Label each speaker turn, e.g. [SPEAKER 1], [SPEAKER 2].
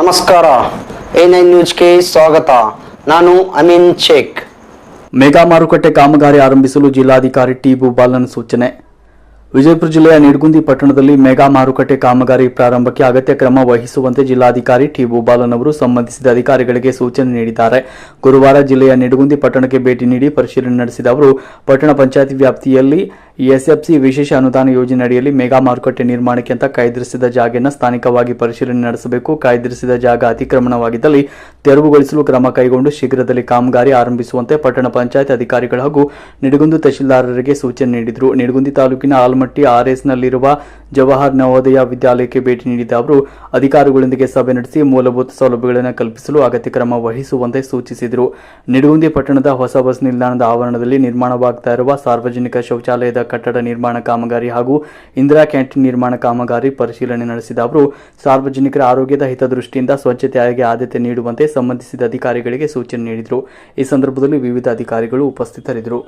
[SPEAKER 1] ನಮಸ್ಕಾರ. A9 ನ್ಯೂಸ್ಗೆ ಸ್ವಾಗತ. ನಾನು ಅಮೀನ್ ಶೇಖ್.
[SPEAKER 2] ಮೆಗಾ ಮಾರುಕಟ್ಟೆ ಕಾಮಗಾರಿ ಆರಂಭಿಸಲು ಜಿಲ್ಲಾಧಿಕಾರಿ ಟಿ ಭೂಪಾಲನ್ ಸೂಚನೆ. ವಿಜಯಪುರ ಜಿಲ್ಲೆಯ ನಿಡಗುಂದಿ ಪಟ್ಟಣದಲ್ಲಿ ಮೆಗಾ ಮಾರುಕಟ್ಟೆ ಕಾಮಗಾರಿ ಪ್ರಾರಂಭಕ್ಕೆ ಅಗತ್ಯ ಕ್ರಮ ವಹಿಸುವಂತೆ ಜಿಲ್ಲಾಧಿಕಾರಿ ಟಿ ಭೂಪಾಲನ್ ಅವರು ಸಂಬಂಧಿಸಿದ ಅಧಿಕಾರಿಗಳಿಗೆ ಸೂಚನೆ ನೀಡಿದ್ದಾರೆ. ಗುರುವಾರ ಜಿಲ್ಲೆಯ ನಿಡಗುಂದಿ ಪಟ್ಟಣಕ್ಕೆ ಭೇಟಿ ನೀಡಿ ಪರಿಶೀಲನೆ ನಡೆಸಿದ ಅವರು ಪಟ್ಟಣ ಪಂಚಾಯತ್ ವ್ಯಾಪ್ತಿಯಲ್ಲಿ ಎಸ್ಎಫ್ಸಿ ವಿಶೇಷ ಅನುದಾನ ಯೋಜನೆ ಅಡಿಯಲ್ಲಿ ಮೆಗಾ ಮಾರುಕಟ್ಟೆ ನಿರ್ಮಾಣಕ್ಕೆ ಅಂತ ಕಾಯ್ದಿರಿಸಿದ ಜಾಗೆಯನ್ನು ಸ್ಥಾನಿಕವಾಗಿ ಪರಿಶೀಲನೆ ನಡೆಸಬೇಕು. ಕಾಯ್ದಿರಿಸಿದ ಜಾಗ ಅತಿಕ್ರಮಣವಾಗಿದ್ದಲ್ಲಿ ತೆರವುಗೊಳಿಸಲು ಕ್ರಮ ಕೈಗೊಂಡು ಶೀಘ್ರದಲ್ಲಿ ಕಾಮಗಾರಿ ಆರಂಭಿಸುವಂತೆ ಪಟ್ಟಣ ಪಂಚಾಯತ್ ಅಧಿಕಾರಿಗಳು ಹಾಗೂ ನಿಡಗುಂದಿ ತಹಶೀಲ್ದಾರರಿಗೆ ಸೂಚನೆ ನೀಡಿದರು. ನಿಡಗುಂದಿ ತಾಲೂಕಿನ ಆಲ್ಮಟ್ಟಿ ಆರ್ಎಸ್ನಲ್ಲಿರುವ ಜವಾಹರ್ ನವೋದಯ ವಿದ್ಯಾಲಯಕ್ಕೆ ಭೇಟಿ ನೀಡಿದ ಅವರು ಅಧಿಕಾರಿಗಳೊಂದಿಗೆ ಸಭೆ ನಡೆಸಿ ಮೂಲಭೂತ ಸೌಲಭ್ಯಗಳನ್ನು ಕಲ್ಪಿಸಲು ಅಗತ್ಯ ಕ್ರಮ ವಹಿಸುವಂತೆ ಸೂಚಿಸಿದರು. ನಿಡಗುಂದಿ ಪಟ್ಟಣದ ಹೊಸ ಬಸ್ ನಿಲ್ದಾಣದ ಆವರಣದಲ್ಲಿ ನಿರ್ಮಾಣವಾಗ್ತಾ ಇರುವ ಸಾರ್ವಜನಿಕ ಶೌಚಾಲಯದ ಕಟ್ಟಡ ನಿರ್ಮಾಣ ಕಾಮಗಾರಿ ಹಾಗೂ ಇಂದಿರಾ ಕ್ಯಾಂಟೀನ್ ನಿರ್ಮಾಣ ಕಾಮಗಾರಿ ಪರಿಶೀಲನೆ ನಡೆಸಿದ ಅವರು ಸಾರ್ವಜನಿಕರ ಆರೋಗ್ಯದ ಹಿತದೃಷ್ಟಿಯಿಂದ ಸ್ವಚ್ಛತೆಗೆ ಆದ್ಯತೆ ನೀಡುವಂತೆ ಸಂಬಂಧಿಸಿದ ಅಧಿಕಾರಿಗಳಿಗೆ ಸೂಚನೆ ನೀಡಿದರು. ಈ ಸಂದರ್ಭದಲ್ಲಿ ವಿವಿಧ ಅಧಿಕಾರಿಗಳು ಉಪಸ್ಥಿತರಿದ್ದರು.